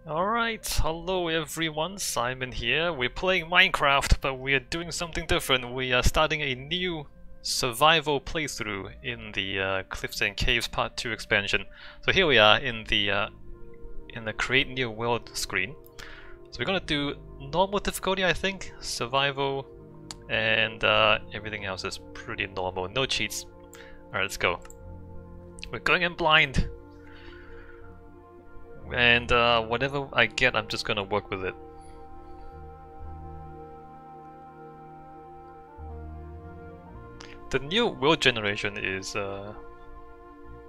Alright, hello everyone, Simon here. We're playing Minecraft, but we are doing something different. We are starting a new survival playthrough in the Cliffs and Caves Part 2 expansion. So here we are in the Create New World screen. So we're gonna do normal difficulty, I think, survival, and everything else is pretty normal. No cheats. Alright, let's go. We're going in blind. And whatever I get, I'm just gonna work with it. The new world generation is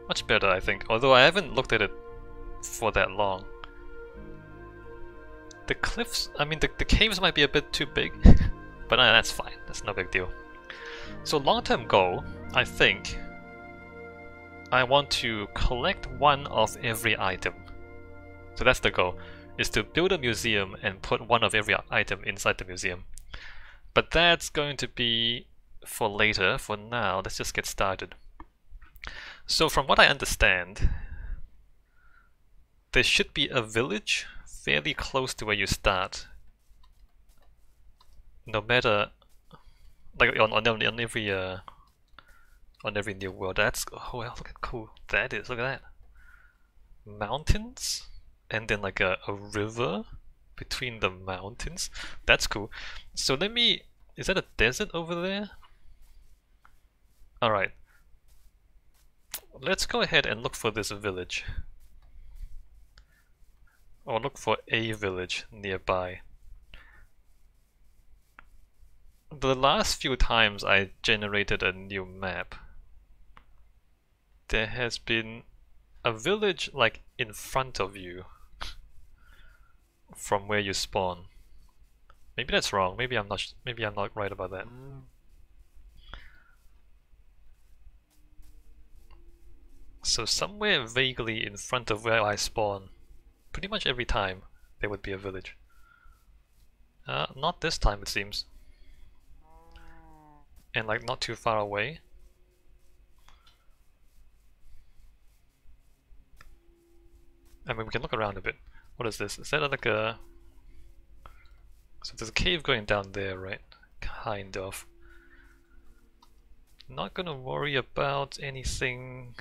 much better, I think, although I haven't looked at it for that long. The cliffs, I mean the caves might be a bit too big, but that's fine, that's no big deal. So long-term goal, I think, I want to collect one of every item. So that's the goal, is to build a museum and put one of every item inside the museum. But that's going to be for later. For now, let's just get started. So from what I understand, there should be a village fairly close to where you start. No matter, like on every new world. That's, oh well, look how cool that is. Look at that. Mountains? And then like a river between the mountains. That's cool. So let me... Is that a desert over there? Alright. Let's go ahead and look for this village. Or look for a village nearby. The last few times I generated a new map, there has been a village like in front of you from where you spawn. Maybe that's wrong. Maybe I'm not right about that. So somewhere vaguely in front of where I spawn, pretty much every time there would be a village. Not this time it seems. And like not too far away. I mean, we can look around a bit. What is this? Is that like a... So there's a cave going down there, right? Kind of. Not gonna worry about anything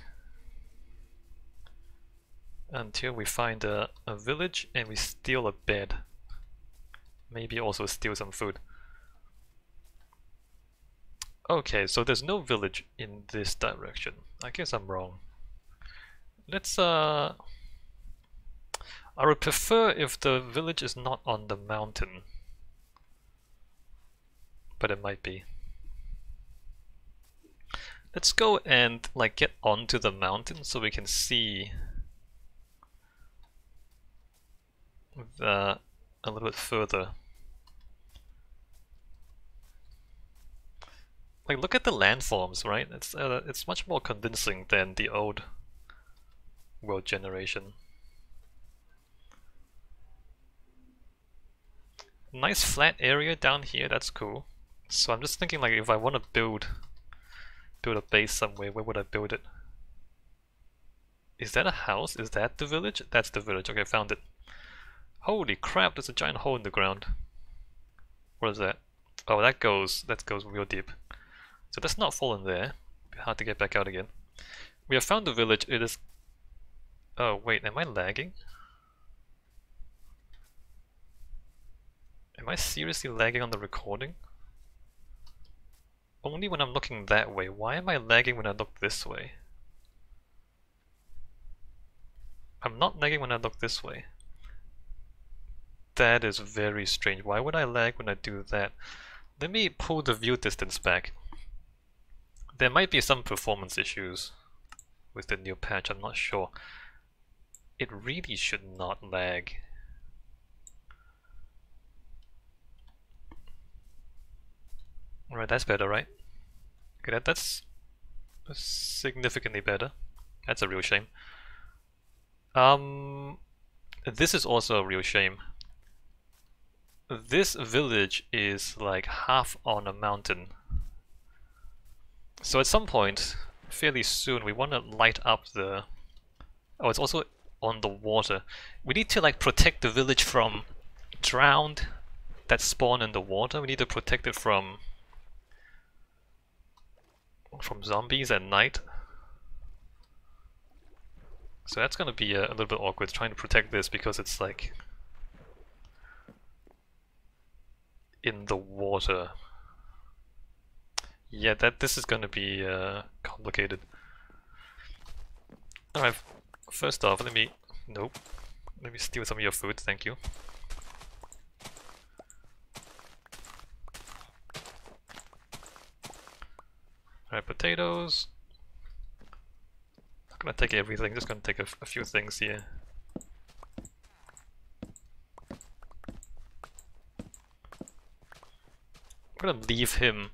until we find a village and we steal a bed. Maybe also steal some food. Okay, so there's no village in this direction. I guess I'm wrong. Let's I would prefer if the village is not on the mountain, but it might be. Let's go and like get onto the mountain so we can see a little bit further. Like look at the landforms, right? It's much more convincing than the old world generation. Nice flat area down here, that's cool. So I'm just thinking like if I want to build a base somewhere, where would I build it? Is that a house? Is that the village? That's the village. Okay, I found it. Holy crap, there's a giant hole in the ground. What is that? Oh, that goes real deep. So let's not fall in there. Hard to get back out again. We have found the village. It is... Oh wait, am I lagging? Am I seriously lagging on the recording? Only when I'm looking that way. Why am I lagging when I look this way? I'm not lagging when I look this way. That is very strange. Why would I lag when I do that? Let me pull the view distance back. There might be some performance issues with the new patch, I'm not sure. It really should not lag. Alright, that's better, right? Okay, that's significantly better. That's a real shame. This is also a real shame. This village is like half on a mountain. So at some point, fairly soon, we want to light up the... Oh, it's also on the water. We need to like protect the village from drowned that spawn in the water. We need to protect it from zombies at night. So that's gonna be a little bit awkward trying to protect this because it's like in the water. Yeah, this is gonna be complicated. Alright, first off, let me steal some of your food, thank you. Alright, potatoes. Not gonna take everything, just gonna take a few things here. I'm gonna leave him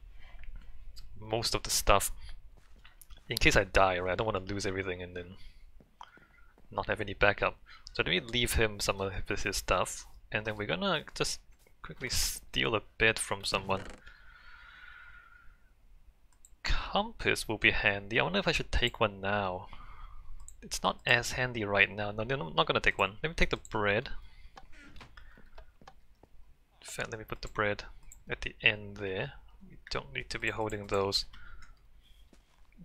most of the stuff in case I die, right? I don't want to lose everything and then not have any backup. So let me leave him some of his stuff, and then we're gonna just quickly steal a bed from someone. Compass will be handy. I wonder if I should take one now. It's not as handy right now. No, I'm not gonna take one. Let me take the bread. In fact, let me put the bread at the end there. We don't need to be holding those.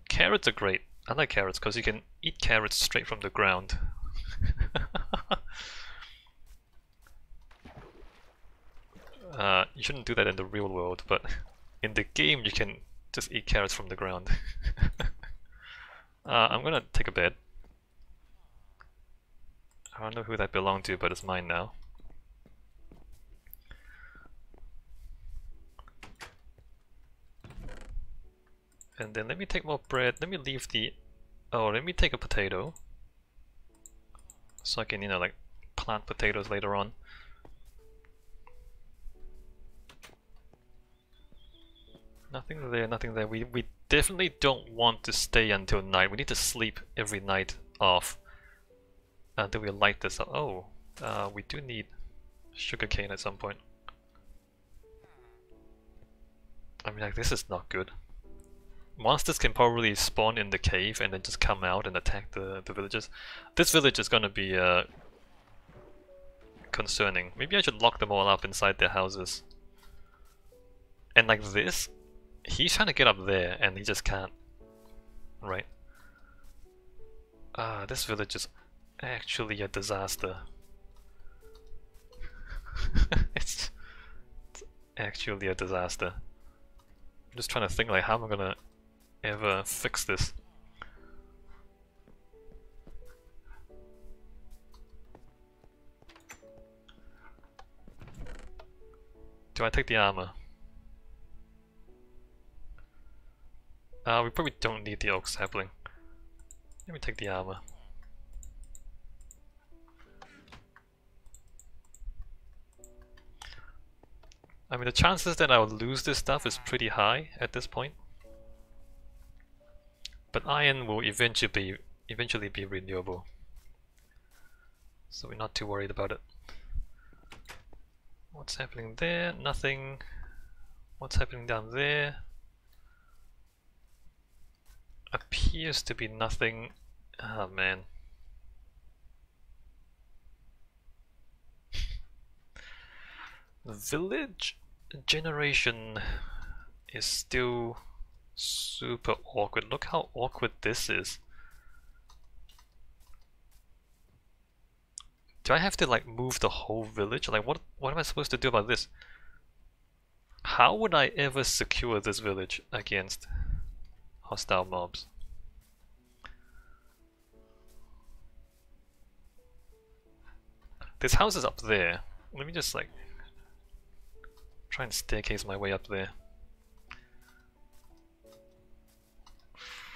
Carrots are great. I like carrots because you can eat carrots straight from the ground. You shouldn't do that in the real world, but in the game you can just eat carrots from the ground. I'm gonna take a bed. I don't know who that belonged to, but it's mine now. And then let me take more bread. Let me leave the... Oh, let me take a potato. So I can, you know, like plant potatoes later on. Nothing there, nothing there. We definitely don't want to stay until night. We need to sleep every night off until we light this up. Oh, we do need sugarcane at some point. I mean, like, this is not good. Monsters can probably spawn in the cave and then just come out and attack the villagers. This village is gonna be concerning. Maybe I should lock them all up inside their houses. And like this, he's trying to get up there and he just can't. Right. This village is actually a disaster. it's actually a disaster. I'm just trying to think, like, how am I gonna ever fix this? Do I take the armor? We probably don't need the oak sapling. Let me take the armor. I mean, the chances that I'll lose this stuff is pretty high at this point. But iron will eventually be renewable. So we're not too worried about it. What's happening there? Nothing. What's happening down there? Appears to be nothing. Oh man. The village generation is still super awkward. Look how awkward this is. Do I have to like move the whole village? Like what am I supposed to do about this? How would I ever secure this village against hostile mobs? This house is up there. Let me just like try and staircase my way up there.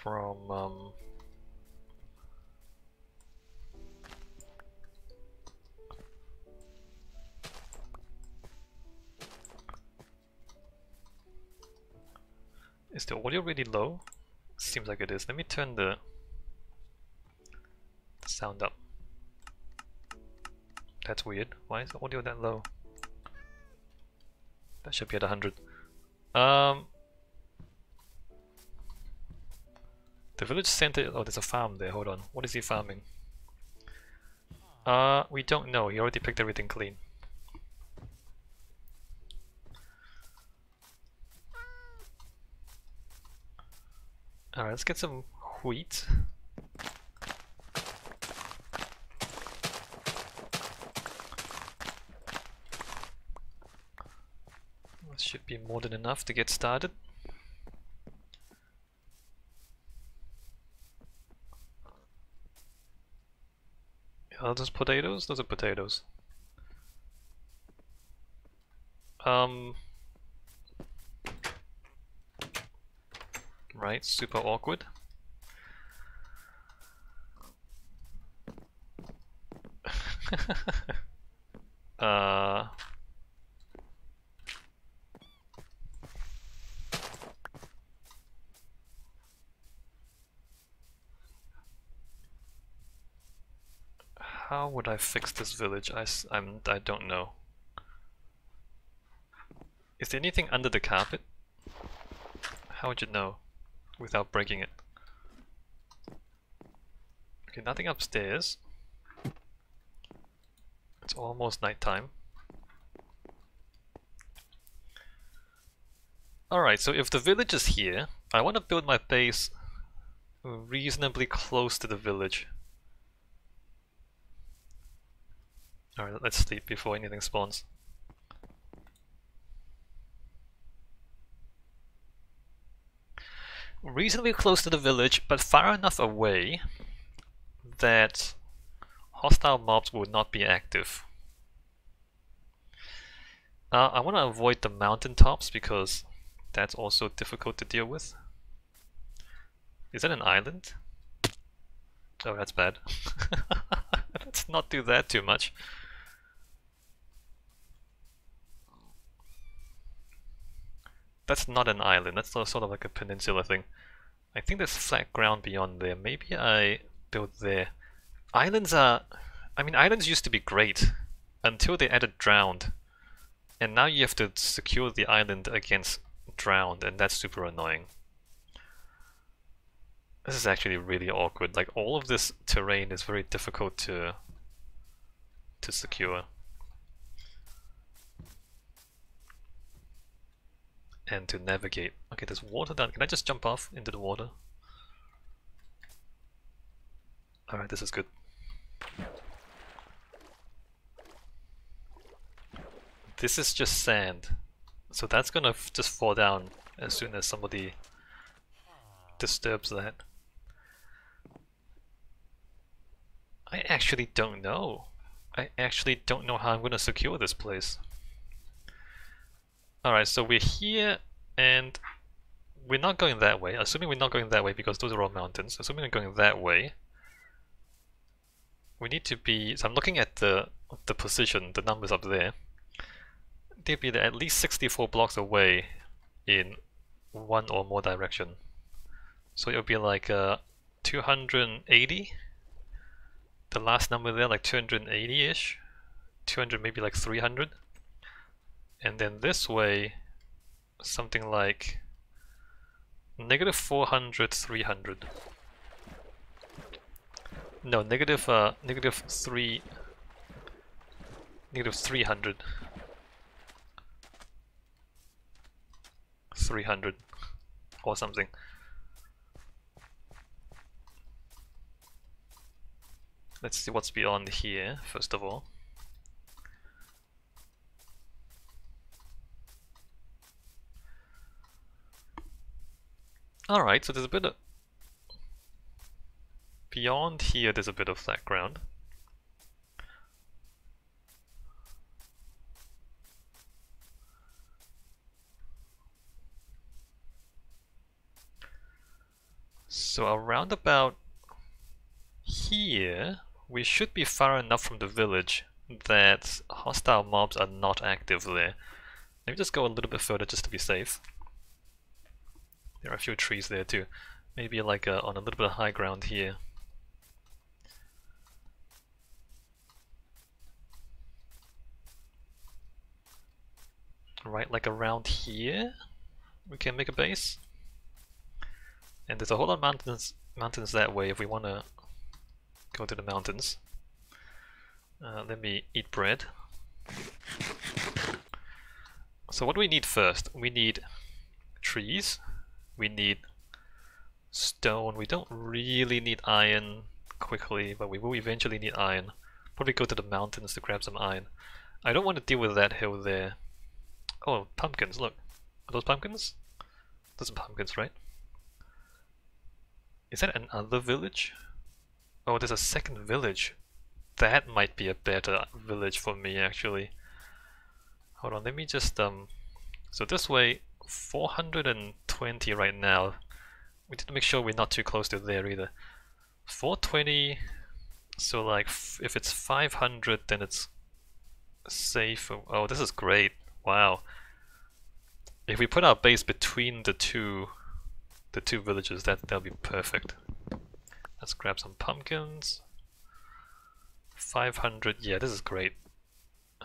From is the audio really low? Seems like it is. Let me turn the sound up. That's weird. Why is the audio that low? That should be at 100. The village center. Oh, there's a farm there. Hold on. What is he farming? We don't know. He already picked everything clean. Alright, let's get some wheat. This should be more than enough to get started. Are those potatoes? Those are potatoes. Right, super awkward. How would I fix this village? I don't know. Is there anything under the carpet? How would you know without breaking it? Okay, nothing upstairs. It's almost nighttime. Alright, so if the village is here, I want to build my base reasonably close to the village. Alright, let's sleep before anything spawns. Reasonably close to the village, but far enough away that hostile mobs will not be active. I want to avoid the mountaintops because that's also difficult to deal with. Is that an island? Oh, that's bad. Let's not do that too much. That's not an island, that's sort of like a peninsula thing. I think there's flat ground beyond there. Maybe I build there. Islands are... I mean, islands used to be great until they added drowned. And now you have to secure the island against drowned, and that's super annoying. This is actually really awkward. Like, all of this terrain is very difficult to secure. And to navigate. Okay, there's water down. Can I just jump off into the water? Alright, this is good. This is just sand. So that's gonna just fall down as soon as somebody disturbs that. I actually don't know. I actually don't know how I'm gonna secure this place. Alright, so we're here and we're not going that way. Assuming we're not going that way because those are all mountains. Assuming we're going that way, we need to be... So I'm looking at the position, the numbers up there. They'd be at least 64 blocks away in one or more direction. So it'll be like 280. The last number there, like 280-ish. 200, maybe like 300. And then this way, something like negative 400, 300. No, negative 300. 300 or something. Let's see what's beyond here, first of all. Alright, so there's a bit of... Beyond here there's a bit of flat ground. So around about here, we should be far enough from the village that hostile mobs are not active there. Maybe just go a little bit further just to be safe. There are a few trees there too. Maybe like on a little bit of high ground here. Right, like around here, we can make a base. And there's a whole lot of mountains that way if we want to go to the mountains. Let me eat bread. So what do we need first? We need trees. We need stone. We don't really need iron quickly, but we will eventually need iron. Probably go to the mountains to grab some iron. I don't want to deal with that hill there. Oh, pumpkins, look. Are those pumpkins? Those are pumpkins, right? Is that another village? Oh, there's a second village. That might be a better village for me, actually. Hold on, let me just, so this way, 420 right now. We need to make sure we're not too close to there either. 420, so like, if it's 500, then it's safe. Oh, this is great. Wow. If we put our base between the two villages, that'll be perfect. Let's grab some pumpkins. 500, yeah, this is great.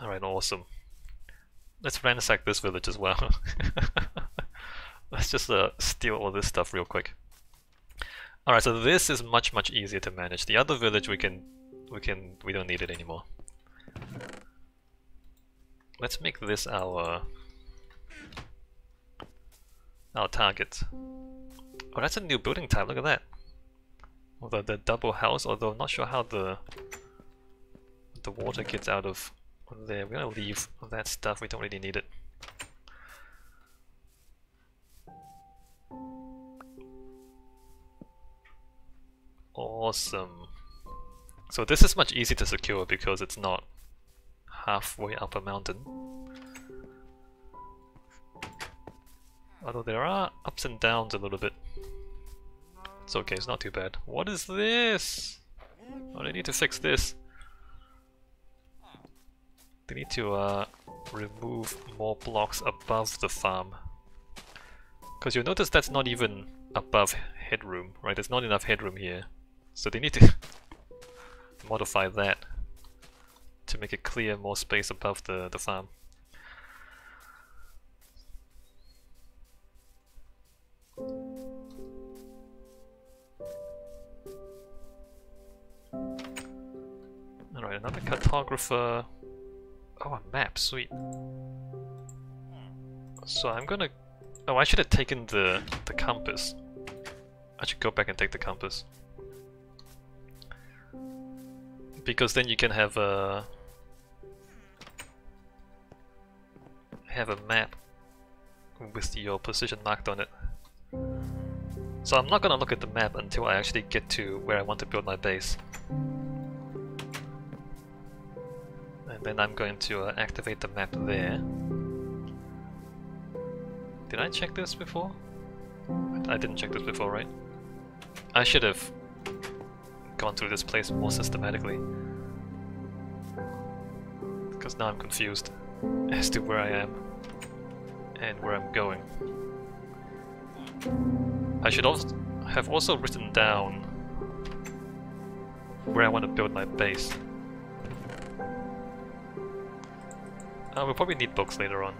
Alright, awesome. Let's ransack this village as well. Let's just steal all this stuff real quick. Alright, so this is much easier to manage. The other village we don't need it anymore. Let's make this our target. Oh, that's a new building type, look at that. Although the double house, although I'm not sure how the water gets out of there. We're gonna leave that stuff, we don't really need it. Awesome. So this is much easier to secure because it's not halfway up a mountain. Although there are ups and downs a little bit. It's okay, it's not too bad. What is this? Oh, they need to fix this. They need to remove more blocks above the farm. Because you'll notice that's not even above headroom, right? There's not enough headroom here. So they need to modify that to make it clear more space above the farm. Alright, another cartographer. Oh, a map, sweet. So I'm gonna... Oh, I should have taken the compass. I should go back and take the compass. Because then you can have a map with your position marked on it. So I'm not gonna look at the map until I actually get to where I want to build my base. And then I'm going to activate the map there. Did I check this before? I didn't check this before, right? I should have gone through this place more systematically. Because now I'm confused as to where I am and where I'm going. I should also have written down where I want to build my base. We'll probably need books later on.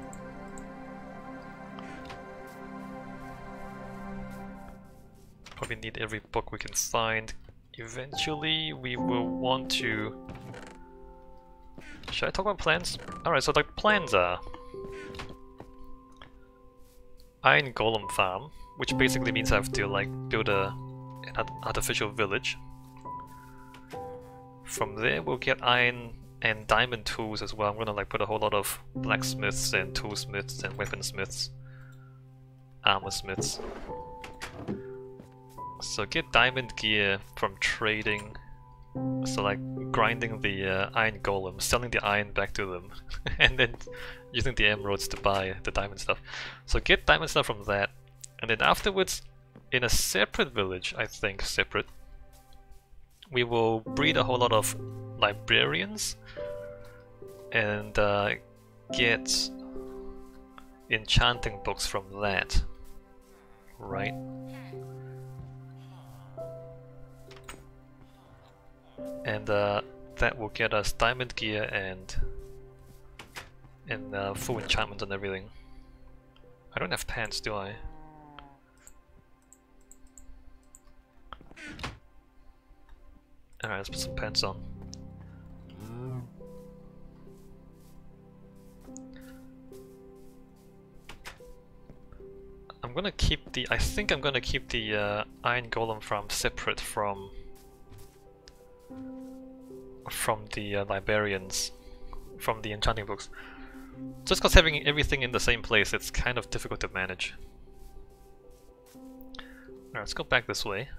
Probably need every book we can find. Eventually we will want to... Should I talk about plans? Alright, so the plans are... Iron Golem Farm, which basically means I have to like build an artificial village. From there we'll get iron and diamond tools as well. I'm gonna like put a whole lot of blacksmiths and toolsmiths and weaponsmiths, armorsmiths. So get diamond gear from trading. So like grinding the iron golem, selling the iron back to them, and then using the emeralds to buy the diamond stuff. So get diamond stuff from that, and then afterwards, in a separate village, I think separate, we will breed a whole lot of librarians and get enchanting books from that, right? And that will get us diamond gear and full enchantment and everything. I don't have pants, do I? Alright, let's put some pants on. I'm gonna keep the. I think I'm gonna keep the Iron Golem farm separate from the librarians, from the enchanting books. Just because having everything in the same place, it's kind of difficult to manage. Alright, let's go back this way.